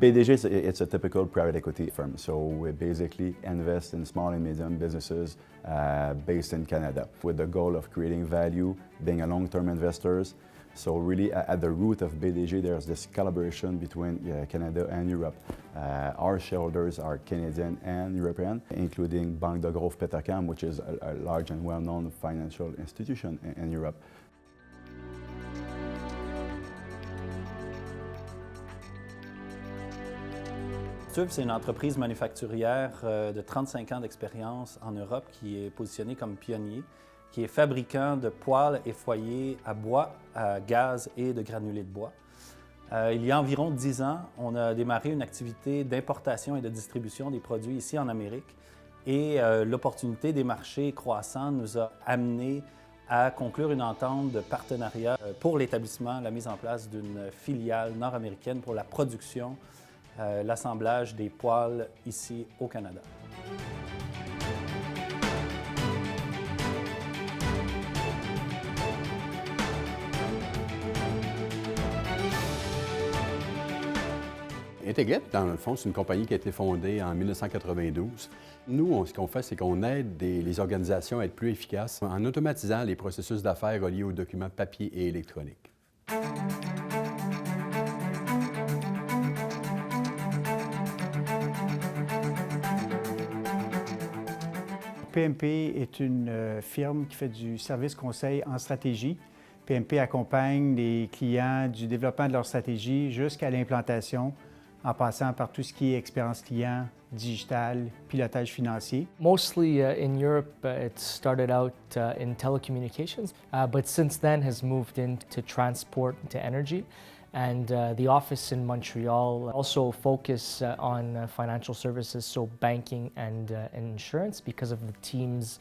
BDG, it's a typical private equity firm. So we basically invest in small and medium businesses based in Canada with the goal of creating value, being a long-term investors. So really at the root of BDG, there's this collaboration between Canada and Europe. Our shareholders are Canadian and European, including Banque de Growth Petercam, which is a large and well-known financial institution in Europe. STUV, c'est une entreprise manufacturière de 35 ans d'expérience en Europe qui est positionnée comme pionnier, qui est fabricant de poêles et foyers à bois, à gaz et de granulés de bois. Il y a environ 10 ans, on a démarré une activité d'importation et de distribution des produits ici en Amérique et l'opportunité des marchés croissants nous a amenés à conclure une entente de partenariat pour l'établissement, la mise en place d'une filiale nord-américaine pour la production l'assemblage des poêles ici au Canada. Integrate, dans le fond, c'est une compagnie qui a été fondée en 1992. Nous, ce qu'on fait, c'est qu'on aide les organisations à être plus efficaces en automatisant les processus d'affaires reliés aux documents papier et électroniques. PMP est une firme qui fait du service conseil en stratégie. PMP accompagne les clients du développement de leur stratégie jusqu'à l'implantation, en passant par tout ce qui est expérience client, digital, pilotage financier. Mostly in Europe, it started out in telecommunications, but since then has moved into transport, to energy. And the office in Montreal also focus on financial services, so banking and insurance, because of the team's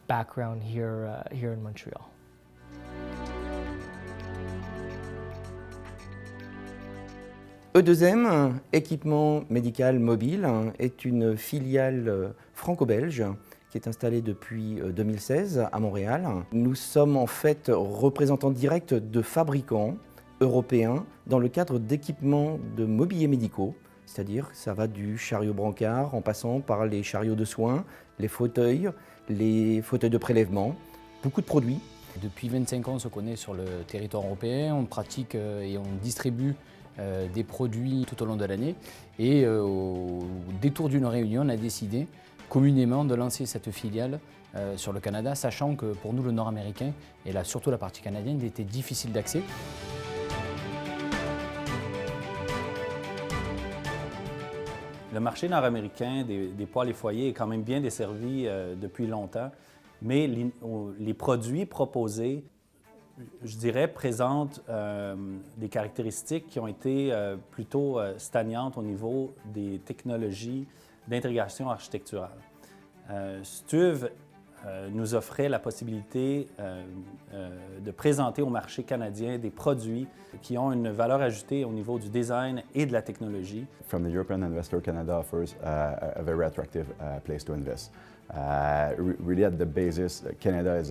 background here in Montreal. E2M, équipement médical mobile, est une filiale franco-belge qui est installée depuis 2016 à Montréal. Nous sommes en fait représentants directs de fabricants européens dans le cadre d'équipements de mobilier médicaux, c'est-à-dire ça va du chariot brancard en passant par les chariots de soins, les fauteuils de prélèvement, beaucoup de produits. Depuis 25 ans, on se connaît sur le territoire européen, on pratique et on distribue des produits tout au long de l'année. Et au détour d'une réunion, on a décidé communément de lancer cette filiale sur le Canada, sachant que pour nous, le nord-américain, et là surtout la partie canadienne, il était difficile d'accès. Le marché nord-américain des poêles et foyers est quand même bien desservi depuis longtemps, mais les produits proposés, je dirais, présentent des caractéristiques qui ont été plutôt stagnantes au niveau des technologies d'intégration architecturale. STUV nous offrait la possibilité de présenter au marché canadien des produits qui ont une valeur ajoutée au niveau du design et de la technologie. From the European investor, Canada offers a very attractive place to invest. Really at the basis, Canada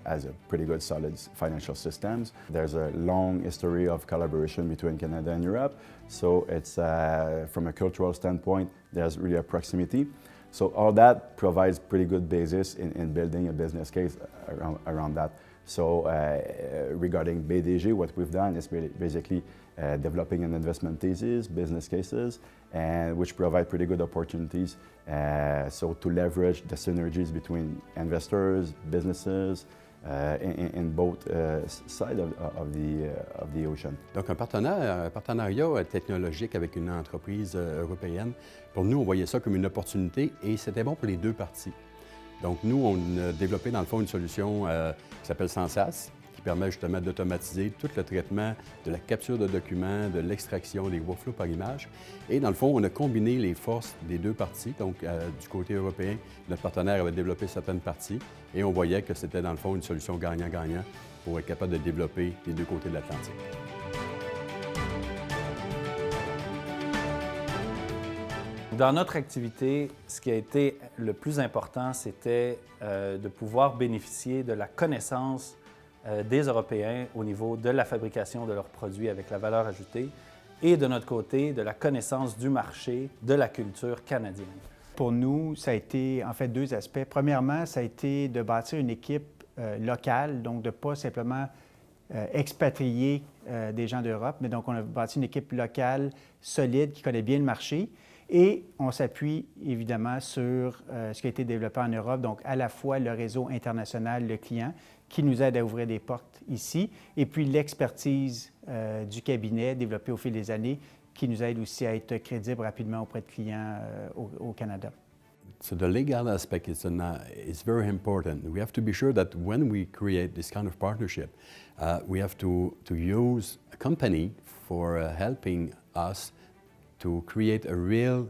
has a pretty good solid financial systems. There's a long history of collaboration between Canada and Europe. So it's, from a cultural standpoint, there's really a proximity. So all that provides pretty good basis in building a business case around that. So regarding BDG, what we've done is basically developing an investment thesis, business cases, and which provide pretty good opportunities. So to leverage the synergies between investors, businesses, in both sides of the ocean. Donc un partenariat technologique avec une entreprise européenne, pour nous, on voyait ça comme une opportunité et c'était bon pour les deux parties. Donc nous, on a développé dans le fond une solution qui s'appelle Sensas, qui permet justement d'automatiser tout le traitement de la capture de documents, de l'extraction, des workflows par image. Et dans le fond, on a combiné les forces des deux parties. Donc du côté européen, notre partenaire avait développé certaines parties et on voyait que c'était dans le fond une solution gagnant-gagnant pour être capable de développer les deux côtés de l'Atlantique. Dans notre activité, ce qui a été le plus important, c'était de pouvoir bénéficier de la connaissance des Européens au niveau de la fabrication de leurs produits avec la valeur ajoutée et de notre côté, de la connaissance du marché, de la culture canadienne. Pour nous, ça a été en fait deux aspects. Premièrement, ça a été de bâtir une équipe locale, donc de ne pas simplement expatrier des gens d'Europe, mais donc on a bâti une équipe locale solide qui connaît bien le marché. Et on s'appuie évidemment sur ce qui a été développé en Europe, donc à la fois le réseau international, le client, qui nous aide à ouvrir des portes ici, et puis l'expertise du cabinet développée au fil des années, qui nous aide aussi à être crédible rapidement auprès de clients au Canada. So the legal aspect is very important. We have to be sure that when we create this kind of partnership, we have to use a company for helping us to create a real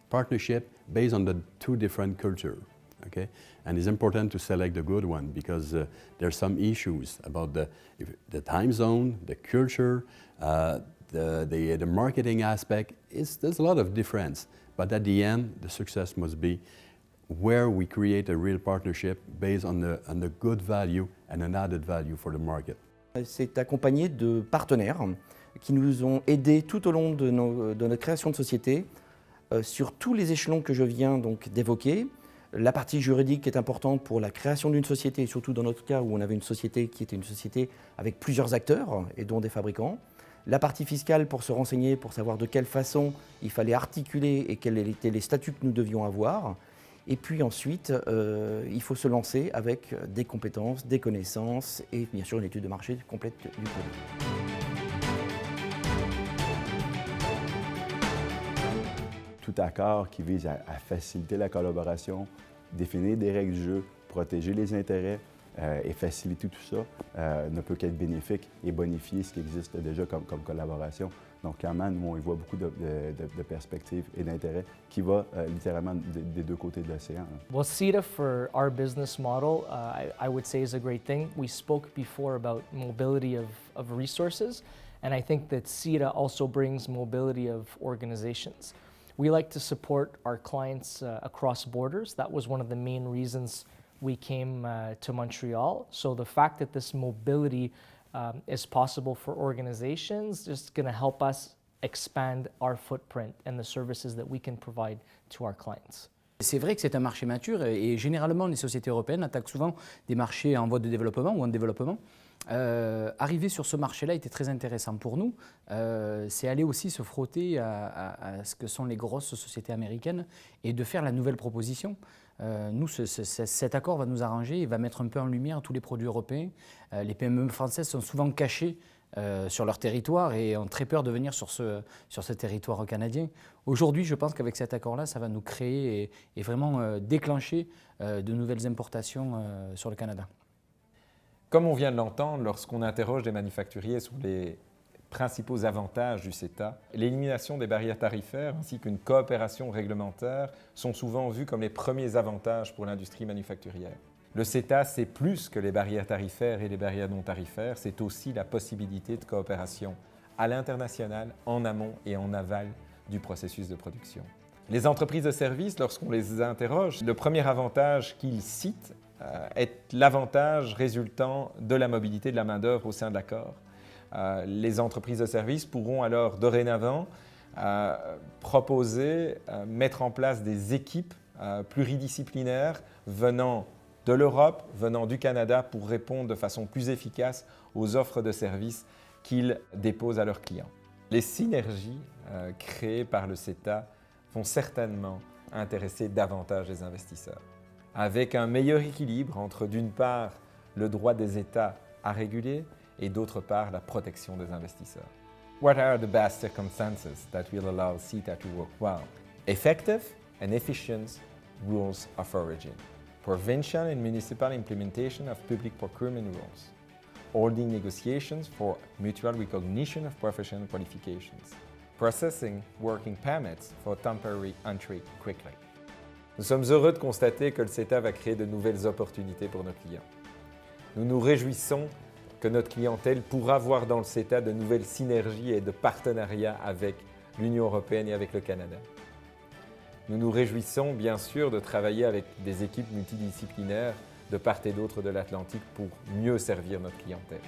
partnership based on the two different cultures. Okay? And it's important to select the good one because there's some issues about the time zone, the culture, the marketing aspect. There's a lot of difference. But at the end, the success must be where we create a real partnership based on the good value and an added value for the market. C'est accompagné de partenaires qui nous ont aidés tout au long de notre création de société sur tous les échelons que je viens donc d'évoquer. La partie juridique est importante pour la création d'une société, surtout dans notre cas où on avait une société qui était une société avec plusieurs acteurs et dont des fabricants. La partie fiscale pour se renseigner, pour savoir de quelle façon il fallait articuler et quels étaient les statuts que nous devions avoir. Et puis ensuite, il faut se lancer avec des compétences, des connaissances et bien sûr une étude de marché complète du produit. Tout accord qui vise à faciliter la collaboration, définir des règles du jeu, protéger les intérêts et faciliter tout ça ne peut qu'être bénéfique et bonifier ce qui existe déjà comme collaboration. Donc clairement, nous, on y voit beaucoup de perspectives et d'intérêts qui va littéralement des deux côtés de l'océan. Well, CETA for our business model, I would say is a great thing. We spoke before about mobility of resources, and I think that CETA also brings mobility of organizations. We like to support our clients across borders. That was one of the main reasons we came to Montreal. So the fact that this mobility is possible for organizations is going to help us expand our footprint and the services that we can provide to our clients. C'est vrai que c'est un marché mature et généralement les sociétés européennes attaquent souvent des marchés en voie de développement ou en développement. Arriver sur ce marché-là était très intéressant pour nous. C'est aller aussi se frotter à ce que sont les grosses sociétés américaines et de faire la nouvelle proposition. Nous, cet accord va nous arranger et va mettre un peu en lumière tous les produits européens. Les PME françaises sont souvent cachées sur leur territoire et ont très peur de venir sur ce territoire canadien. Aujourd'hui, je pense qu'avec cet accord-là, ça va nous créer et vraiment déclencher de nouvelles importations sur le Canada. Comme on vient de l'entendre, lorsqu'on interroge des manufacturiers sur les principaux avantages du CETA, l'élimination des barrières tarifaires ainsi qu'une coopération réglementaire sont souvent vus comme les premiers avantages pour l'industrie manufacturière. Le CETA, c'est plus que les barrières tarifaires et les barrières non tarifaires, c'est aussi la possibilité de coopération à l'international, en amont et en aval du processus de production. Les entreprises de services, lorsqu'on les interroge, le premier avantage qu'ils citent est l'avantage résultant de la mobilité de la main-d'œuvre au sein de l'accord. Les entreprises de services pourront alors dorénavant proposer, mettre en place des équipes pluridisciplinaires venant de l'Europe, venant du Canada pour répondre de façon plus efficace aux offres de services qu'ils déposent à leurs clients. Les synergies créées par le CETA vont certainement intéresser davantage les investisseurs. Avec un meilleur équilibre entre d'une part le droit des États à réguler et d'autre part la protection des investisseurs. What are the best circumstances that will allow CETA to work well? Effective and efficient rules of origin. Provincial and municipal implementation of public procurement rules. Holding negotiations for mutual recognition of professional qualifications. Processing working permits for temporary entry quickly. Nous sommes heureux de constater que le CETA va créer de nouvelles opportunités pour nos clients. Nous nous réjouissons que notre clientèle pourra voir dans le CETA de nouvelles synergies et de partenariats avec l'Union européenne et avec le Canada. Nous nous réjouissons bien sûr de travailler avec des équipes multidisciplinaires de part et d'autre de l'Atlantique pour mieux servir notre clientèle.